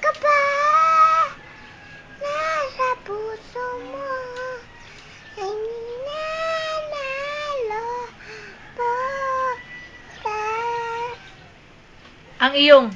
ka ba? Nasa puso mo ay ninanalo po. Ang iyong